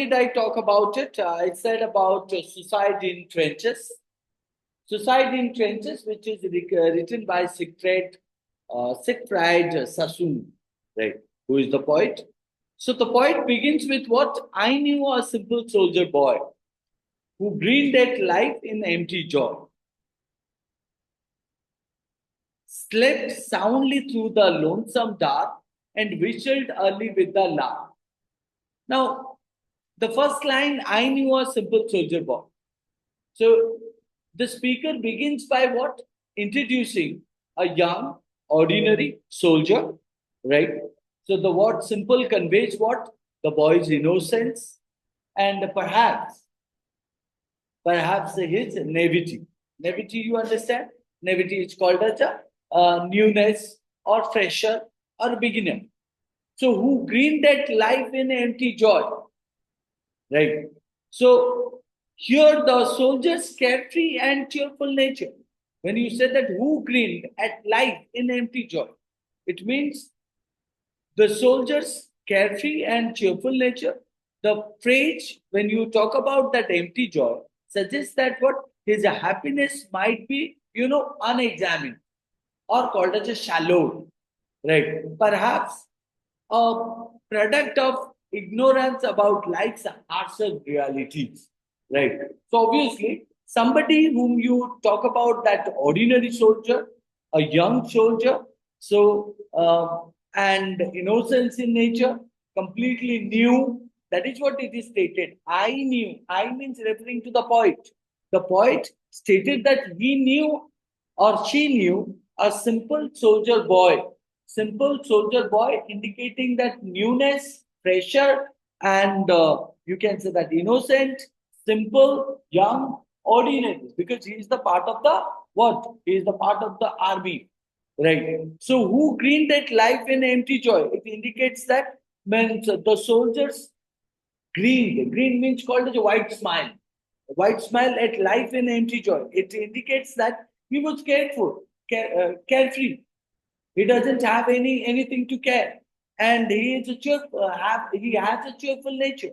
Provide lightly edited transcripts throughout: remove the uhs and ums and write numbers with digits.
Did I talk about it? I said about Suicide in Trenches. Suicide in Trenches, which is written by Siegfried Sassoon, right? Who is the poet? So the poet begins with what? I knew a simple soldier boy who grinned at life in empty joy, slept soundly through the lonesome dark, and whistled early with the lark. Now, the first line, I knew a simple soldier boy. So the speaker begins by what? Introducing a young, ordinary soldier, right? So the word simple conveys what? The boy's innocence and perhaps his naivety. Naivety, you understand? Naivety is called as a newness or fresher or beginner. So who grinned at life in empty joy, right? So here the soldier's carefree and cheerful nature. When you say that who grinned at life in empty joy, it means the soldier's carefree and cheerful nature. The phrase, when you talk about that empty joy, suggests that what his happiness might be, unexamined or called as a shallow, right? Perhaps a product of ignorance about life's harsher realities, right? So obviously, somebody whom you talk about, that ordinary soldier, a young soldier, so and innocence in nature, completely new. That is what it is stated. I knew. I means referring to the poet. The poet stated that he knew or she knew a simple soldier boy. Simple soldier boy indicating that newness, pressure, and you can say that innocent, simple, young, ordinary, because he is the part of the what? He is the part of the army, right? So who grinned at life in empty joy? It indicates that means the soldiers green. Green means called as a white smile. A white smile at life in empty joy. It indicates that he was careful, carefree. He doesn't have anything to care, and he has a cheerful nature.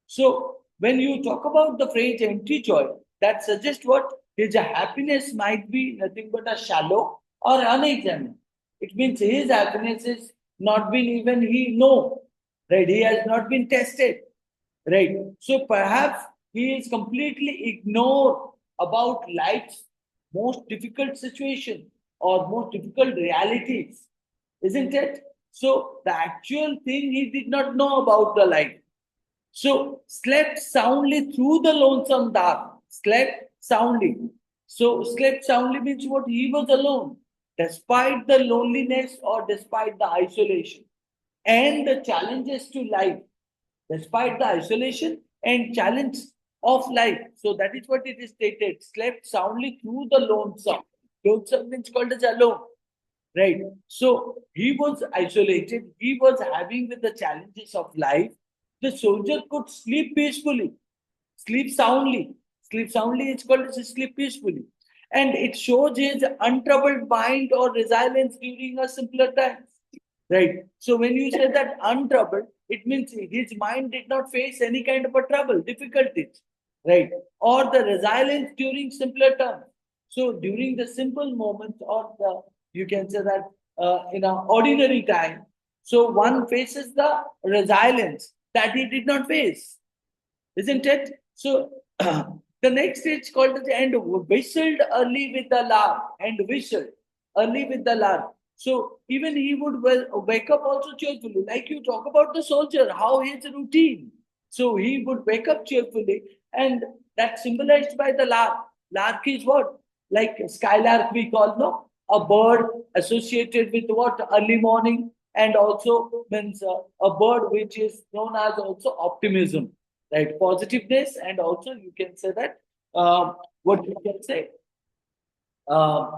So when you talk about the phrase empty joy, that suggests what his happiness might be nothing but a shallow or unexamined. It means his happiness is not been even he know, right? He has not been tested, right? So perhaps he is completely ignored about life's most difficult situation or most difficult realities, isn't it? So the actual thing he did not know about the life. So slept soundly through the lonesome dark. Slept soundly. So slept soundly means what? He was alone, despite the loneliness or despite the isolation and the challenges to life, despite the isolation and challenge of life. So that is what it is stated. Slept soundly through the lonesome. Lonesome means called as alone, right? So he was isolated. He was having with the challenges of life. The soldier could sleep peacefully, sleep soundly. Sleep soundly is called as sleep peacefully. And it shows his untroubled mind or resilience during a simpler time. Right. So when you say that untroubled, it means his mind did not face any kind of a trouble, difficulties, right? Or the resilience during simpler terms. So during the simple moments, or the you can say that in an ordinary time, so one faces the resilience that he did not face, isn't it? So the next is called at the end, whistled early with the lark, and whistled early with the lark. So even he would wake up also cheerfully, like you talk about the soldier, how his routine. So he would wake up cheerfully, and that symbolized by the lark. Lark is what? Like skylark we call, no? A bird associated with what? Early morning, and also means a bird which is known as also optimism, right? Positiveness, and also you can say that what you can say uh,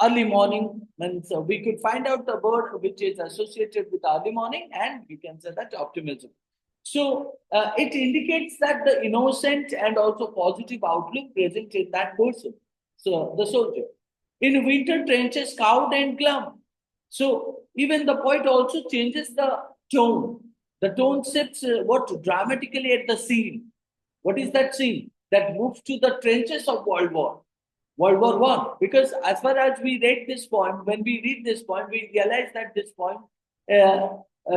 early morning means we could find out the word which is associated with early morning, and we can say that optimism. So it indicates that the innocent and also positive outlook present in that person. So the soldier in winter trenches, cowed and glum. So even the poet also changes the tone. The tone shifts what dramatically at the scene. What is that scene? That moves to the trenches of World War One. Because as far as we read this point, when we read this point, we realize that this point uh,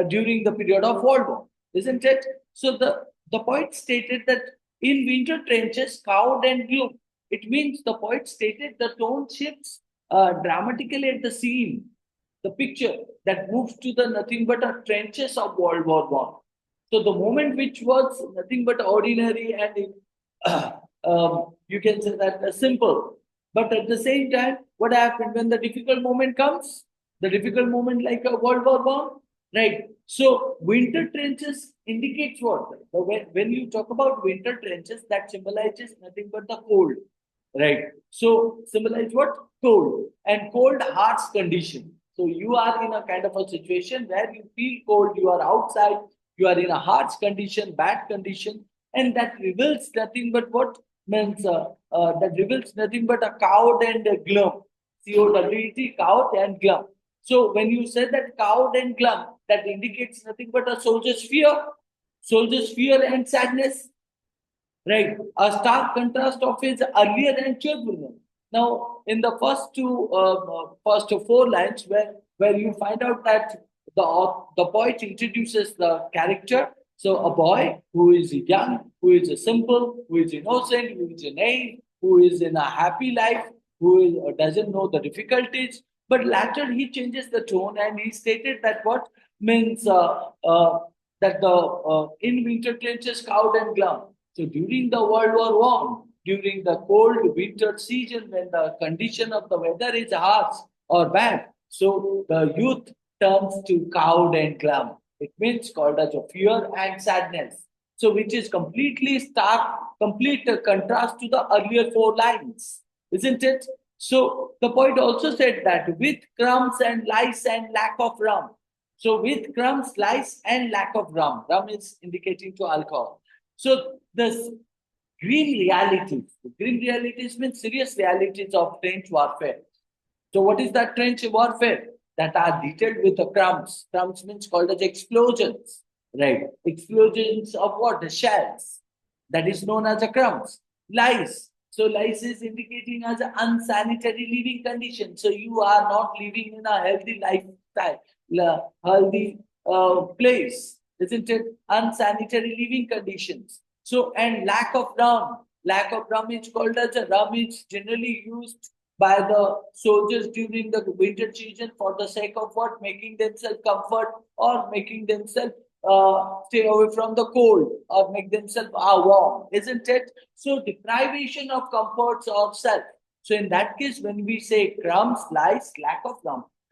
during the period of World War, isn't it? So the poet stated that in winter trenches, cowed and gloom. It means the poet stated the tone shifts dramatically at the scene, the picture that moves to the nothing but a trenches of World War One. So the moment which was nothing but ordinary and you can say that simple, but at the same time, what happened when the difficult moment comes? The difficult moment like a World War One, right? So winter trenches indicates what? When you talk about winter trenches, that symbolizes nothing but the cold, right? So symbolize what? Cold and cold heart's condition. So you are in a kind of a situation where you feel cold, you are outside, you are in a harsh condition, bad condition, and that reveals nothing but what means that reveals nothing but a cowed and a glum. COWT, cowed and glum. So when you say that cowed and glum, that indicates nothing but a soldier's fear and sadness, right? A stark contrast of his earlier and cheerfulness. Now, in the first four lines, where you find out that the poet introduces the character. So, a boy who is young, who is simple, who is innocent, who is naive, who is in a happy life, who doesn't know the difficulties. But later he changes the tone and he stated that what means that the in winter trenches, cowed and glum. So during the World War One, during the cold winter season, when the condition of the weather is harsh or bad, so the youth turns to cowed and glum. It means called as a fear and sadness. So which is completely stark, complete contrast to the earlier four lines, isn't it? So the poet also said that with crumbs and lice and lack of rum. So with crumbs, lice, and lack of rum. Rum is indicating to alcohol. So this green realities means serious realities of trench warfare. So what is that trench warfare? That are detailed with the crumbs. Crumbs means called as explosions, right? Explosions of what? The shells. That is known as a crumbs. Lice. So lice is indicating as an unsanitary living condition. So you are not living in a healthy lifestyle, healthy place, isn't it? Unsanitary living conditions. So and lack of rum. Lack of rum is called as a rum is generally used by the soldiers during the winter season for the sake of what? Making themselves comfort or making themselves stay away from the cold or make themselves warm, isn't it? So deprivation of comforts of self. So in that case, when we say crumbs, lies, lack of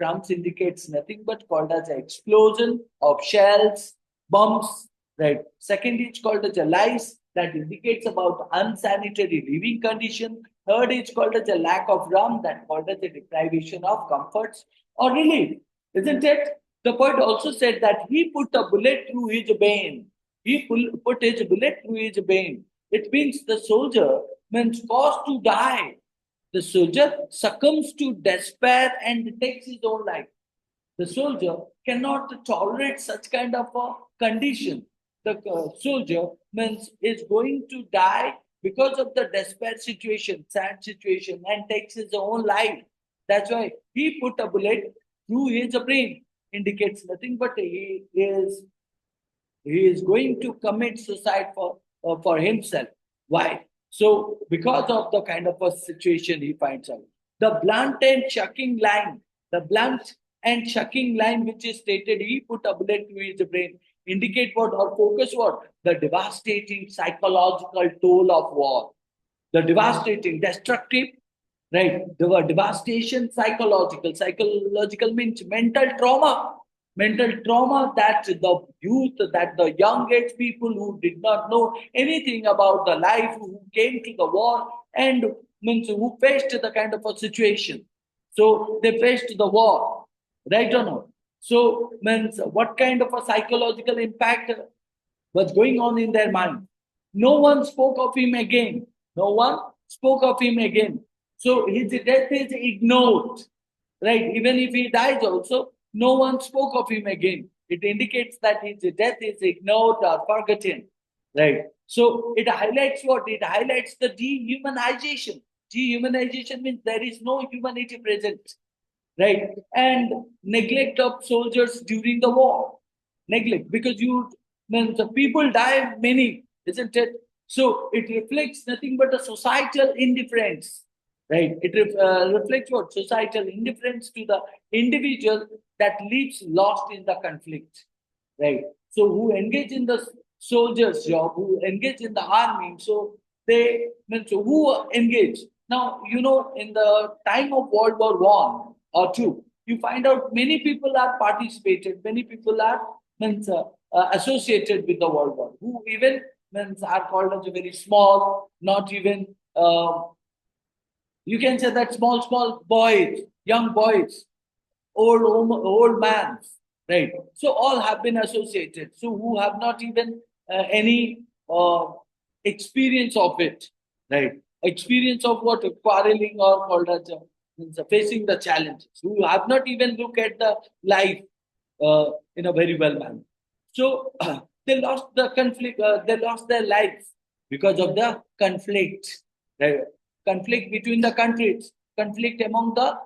crumbs indicates nothing but called as an explosion of shells, bombs, right? Second is called as a lice that indicates about unsanitary living condition. Third is called as a lack of rum that called as a deprivation of comforts or relief, isn't it? The poet also said that he put a bullet through his vein. Put his bullet through his vein. It means the soldier means caused to die. The soldier succumbs to despair and takes his own life. The soldier cannot tolerate such kind of a condition. The soldier means is going to die because of the despair situation, sad situation, and takes his own life. That's why he put a bullet through his brain. Indicates nothing but he is going to commit suicide for himself. Why? So because of the kind of a situation he finds out. The blunt and shocking line which is stated, he put a bullet to his brain, indicate what or focus what? The devastating psychological toll of war. The devastating, destructive, right? The word devastation, psychological means mental trauma that the youth, that the young age people who did not know anything about the life, who came to the war and means who faced the kind of a situation. So they faced the war, right or not? So means what kind of a psychological impact was going on in their mind? No one spoke of him again. No one spoke of him again. So his death is ignored, right? Even if he dies also, no one spoke of him again. It indicates that his death is ignored or forgotten, right? So it highlights what? It highlights the dehumanization. Dehumanization means there is no humanity present, right? And neglect of soldiers during the war. Neglect, because you, when the people die many, isn't it? So it reflects nothing but a societal indifference, right? It reflects what? Societal indifference to the individual that lives lost in the conflict, right? So who engage in the soldiers job, who engage in the army, so they mean, so who engage now, in the time of World War I or II, you find out many people are participated, many people are means associated with the World War, who even means are called as a very small, not even you can say that small boys, young boys, old man, right? So all have been associated. So who have not even any experience of it, right? Experience of what? Quarreling or called as means facing the challenges. Who have not even looked at the life in a very well manner. So they lost the conflict. They lost their lives because of the conflict, right? Conflict between the countries, conflict among the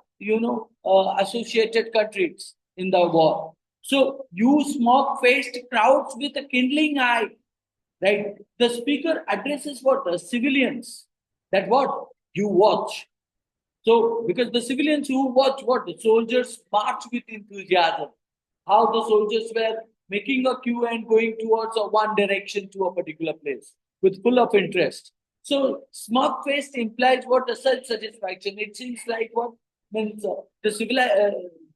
associated countries in the war. So you smoke-faced crowds with a kindling eye, right? The speaker addresses what? The civilians. That what? You watch. So, because the civilians who watch what? The soldiers march with enthusiasm. How the soldiers were making a queue and going towards a one direction to a particular place with full of interest. So, smug faced implies what? A self satisfaction. It seems like what? Means the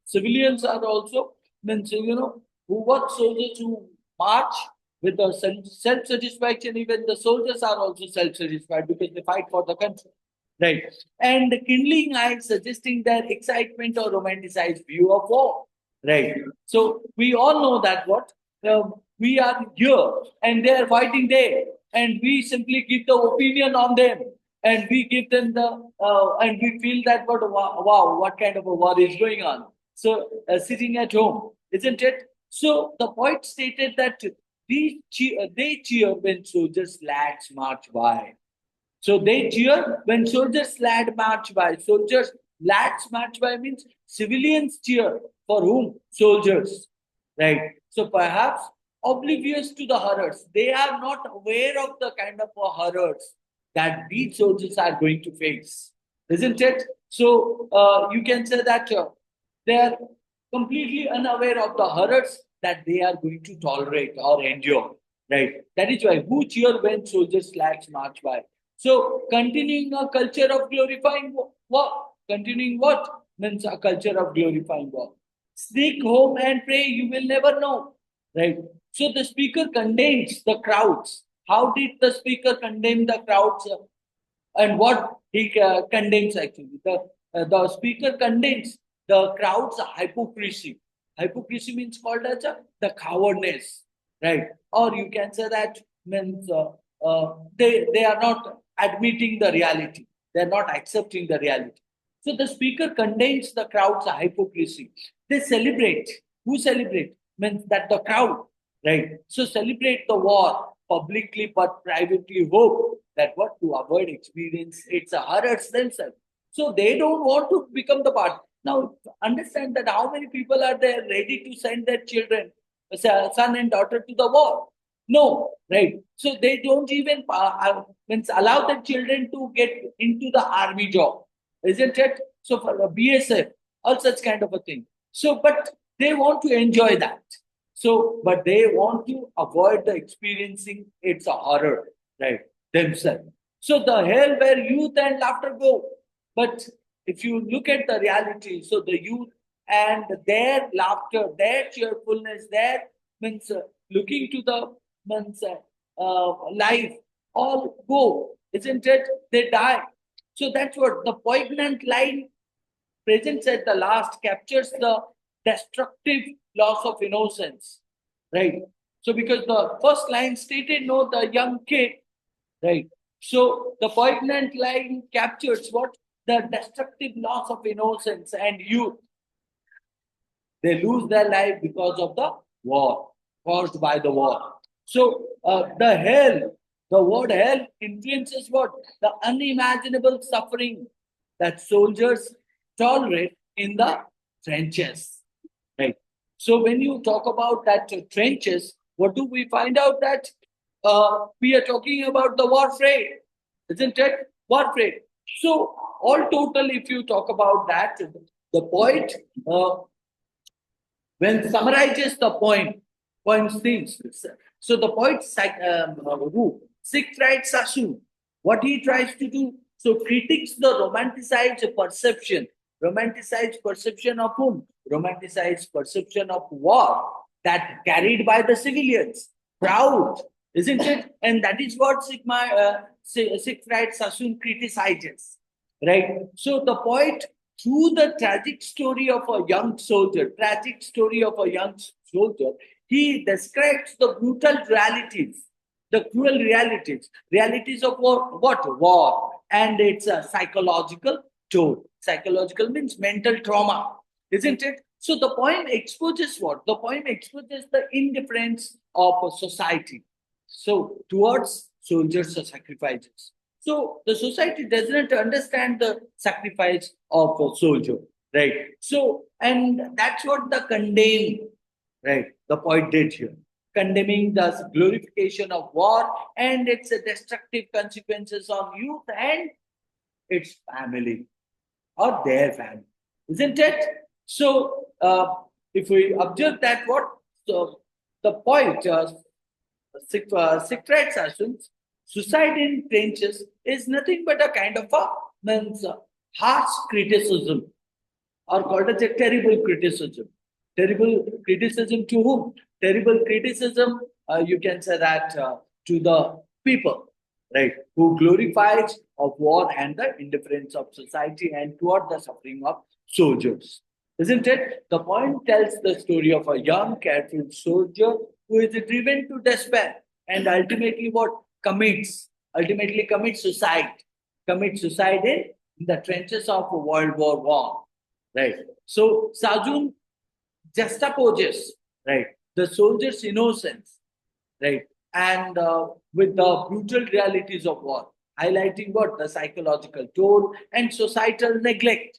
civilians are also, means, who watch soldiers who march with the self satisfaction. Even the soldiers are also self satisfied because they fight for the country. Right. And kindling eyes suggesting their excitement or romanticized view of war. Right. So we all know that what we are here and they are fighting there, and we simply give the opinion on them, and we give them the and we feel that what wow, what kind of a war is going on. So sitting at home, isn't it? So the poet stated that they cheer when soldiers lads march by. So they cheer when soldiers lad march by. Soldiers lads march by means civilians cheer for whom? Soldiers. Right. So perhaps oblivious to the horrors. They are not aware of the kind of horrors that these soldiers are going to face. Isn't it? So you can say that they are completely unaware of the horrors that they are going to tolerate or endure. Right. That is why who cheer when soldiers lads march by. So, continuing a culture of glorifying what? Continuing what? Means a culture of glorifying what? Sneak home and pray, you will never know. Right? So, the speaker condemns the crowds. How did the speaker condemn the crowds? And what he condemns actually? The speaker condemns the crowd's hypocrisy. Hypocrisy means called as the cowardness, right? Or you can say that means they are not admitting the reality. They are not accepting the reality. So the speaker condemns the crowd's hypocrisy. They celebrate. Who celebrate? Means that the crowd, right? So celebrate the war publicly but privately hope that what to avoid experience it's a horrors themselves. So they don't want to become the part. Now understand that how many people are there ready to send their children, son and daughter to the war? No, right? So they don't even means allow the children to get into the army job, isn't it? So for a BSF, all such kind of a thing. So, but they want to enjoy that. So, but they want to avoid the experiencing its horror, right? Themselves. So the hell where youth and laughter go. But if you look at the reality, so the youth and their laughter, their cheerfulness, their means looking to the means life, all go, isn't it? They die. So that's what the poignant line presents at the last captures the destructive loss of innocence, right? So because the first line stated, no, the young kid, right? So the poignant line captures what? The destructive loss of innocence and youth. They lose their life because of the war, caused by the war. So the word hell influences what? The unimaginable suffering that soldiers tolerate in the trenches. Right. So when you talk about that trenches, what do we find out that we are talking about the warfare, isn't it? Warfare. So all total, if you talk about that, the poet when summarizes the points things. So the poet who Siegfried Sassoon, what he tries to do, so critiques the romanticized perception of whom? Romanticized perception of war that carried by the civilians. Proud, isn't it? And that is what Siegfried Sassoon criticizes, right? So the poet through the tragic story of a young soldier, he describes the brutal realities, the cruel realities of war, what? War. And it's a psychological toll. Psychological means mental trauma, isn't it? So the poem exposes what? The poem exposes the indifference of a society. So towards soldiers' sacrifices. So the society does not understand the sacrifice of a soldier, right? So, and that's what the condemn, right? The poet did here, condemning the glorification of war and its destructive consequences on youth and its family or their family, isn't it? So, if we observe that, what so the poet Siegfried Sassoon's suicide in trenches is nothing but a kind of a means harsh criticism or called as a terrible criticism. Terrible criticism to whom? Terrible criticism, you can say that to the people, right, who glorifies of war and the indifference of society and toward the suffering of soldiers. Isn't it? The poem tells the story of a young, careful soldier who is driven to despair and ultimately what ultimately commits suicide in the trenches of World War One. Right. So Sajun juxtaposes, right, the soldier's innocence, right, and with the brutal realities of war, highlighting what? The psychological toll and societal neglect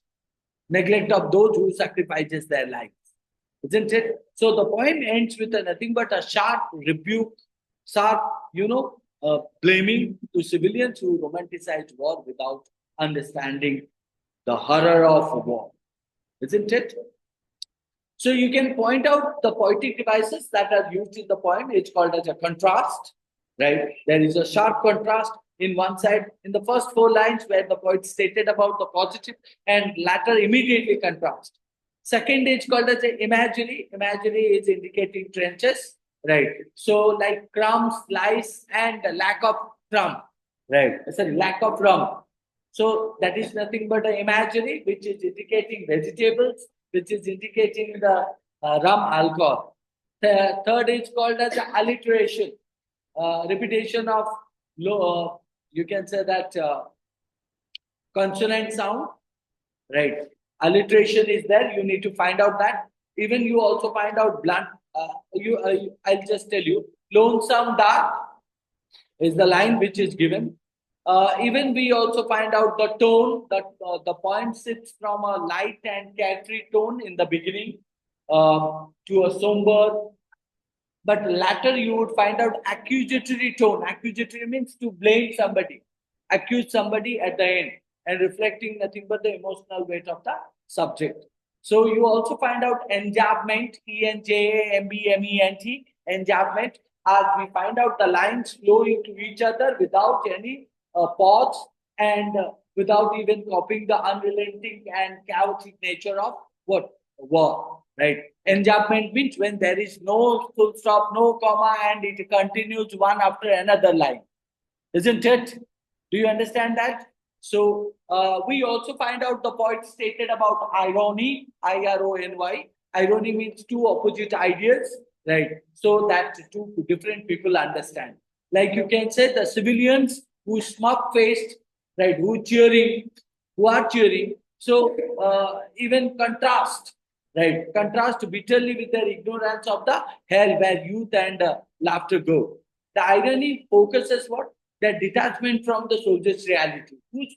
of those who sacrifices their lives, isn't it? So the poem ends with a nothing but a sharp rebuke, sharp, blaming to civilians who romanticized war without understanding the horror of war, isn't it? So you can point out the poetic devices that are used in the poem. It's called as a contrast, right? There is a sharp contrast in one side in the first four lines where the poet stated about the positive and latter immediately contrast. Second is called as a imagery. Imagery is indicating trenches, right? So like crumbs, lice, and the lack of crumb, right? Sorry, lack of rum. So that is nothing but an imagery which is indicating vegetables, which is indicating the rum alcohol. The third is called as alliteration, repetition of you can say that consonant sound, right? Alliteration is there. You need to find out that. Even you also find out blunt. I'll just tell you, lonesome dark is the line which is given. Even we also find out the tone that the poem sits from a light and carefree tone in the beginning to a somber, but latter you would find out accusatory tone. Accusatory means to blame somebody, accuse somebody at the end, and reflecting nothing but the emotional weight of the subject. So you also find out enjambment, enjambment, enjambment, as we find out the lines flow into each other without any pause and without even copying the unrelenting and chaotic nature of what? War, right? Enjambment means when there is no full stop, no comma, and it continues one after another line, isn't it? Do you understand that? So we also find out the point stated about irony, irony. Irony means two opposite ideas, right? So that two different people understand. Like you can say the civilians who smug faced, right? Who are cheering. So even contrast. right? Contrast bitterly with their ignorance of the hell where youth and laughter go. The irony focuses what? Their detachment from the soldiers' reality. Whose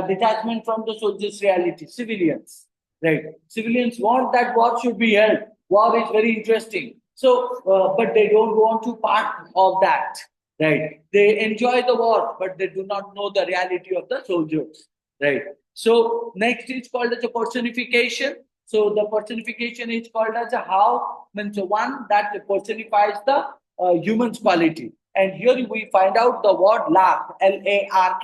detachment from the soldiers' reality? Civilians, right? Civilians want that war should be held. War is very interesting. So, but they don't want to part of that, right? They enjoy the war, but they do not know the reality of the soldiers, right? So, next is called as a personification. So, the personification is called as a how means one that personifies the human's quality. And here we find out the word lark, Lark,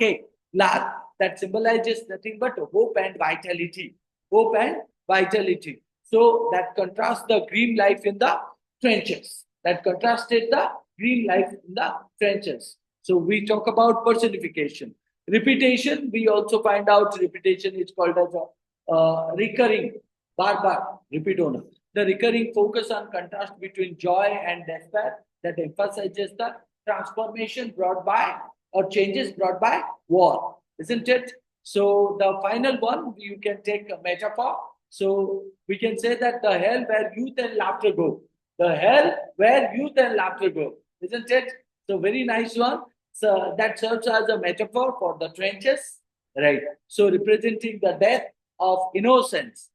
lark, that symbolizes nothing but hope and vitality. Hope and vitality. So that contrasts the green life in the trenches. That contrasted the green life in the trenches. So we talk about personification. Repetition, we also find out repetition is called as a recurring, bar, repeat on. The recurring focus on contrast between joy and despair that emphasizes the transformation brought by or changes brought by war, isn't it? So the final one, you can take a metaphor. So we can say that the hell where youth and laughter go. The hell where youth and laughter go, isn't it? So very nice one. So that serves as a metaphor for the trenches, right? So representing the death of innocence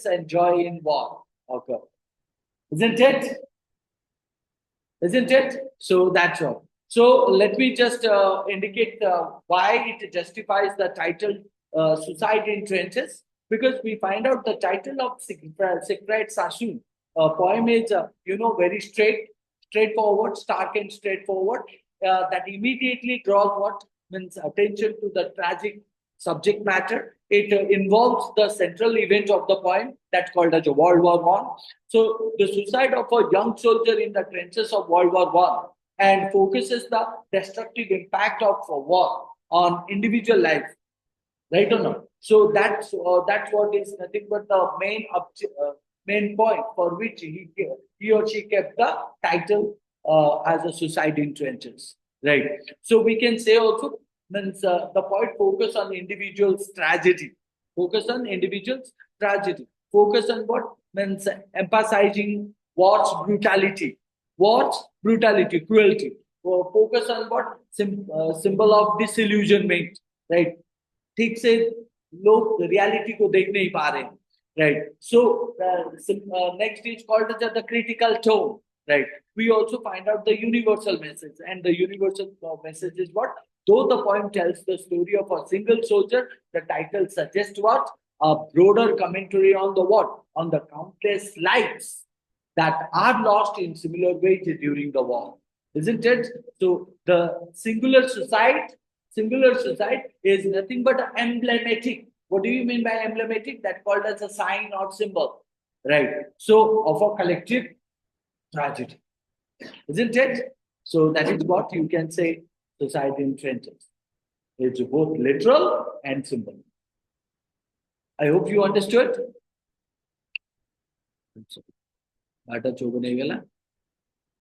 and joy in war. Okay, isn't it? Isn't it? So that's all. So let me just indicate why it justifies the title Suicide in Trenches, because we find out the title of Siegfried Sassoon poem is, very straightforward, stark and straightforward, that immediately draws what means attention to the tragic subject matter. It involves the central event of the poem that's called as a World War One. So the suicide of a young soldier in the trenches of World War One and focuses the destructive impact of war on individual life, right or not? So that's what is nothing but the main point for which he or she kept the title as a suicide in trenches, right? So we can say also means the point focus on individuals' tragedy, focus on individuals' tragedy, focus on what means emphasizing war's brutality, cruelty. Focus on what symbol of disillusionment, right? ठीक से लोग reality को देख नहीं पा रहे, right? So next is called as the critical tone, right? We also find out the universal message, and the universal message is what? Though the poem tells the story of a single soldier, the title suggests what? A broader commentary on the what? On the countless lives that are lost in similar ways during the war, isn't it? So the singular suicide is nothing but emblematic. What do you mean by emblematic? That called as a sign or symbol, right? So of a collective tragedy, isn't it? So that is what you can say suicide in trenches. It's both literal and symbolic. I hope you understood. Bata chogo nahi gala.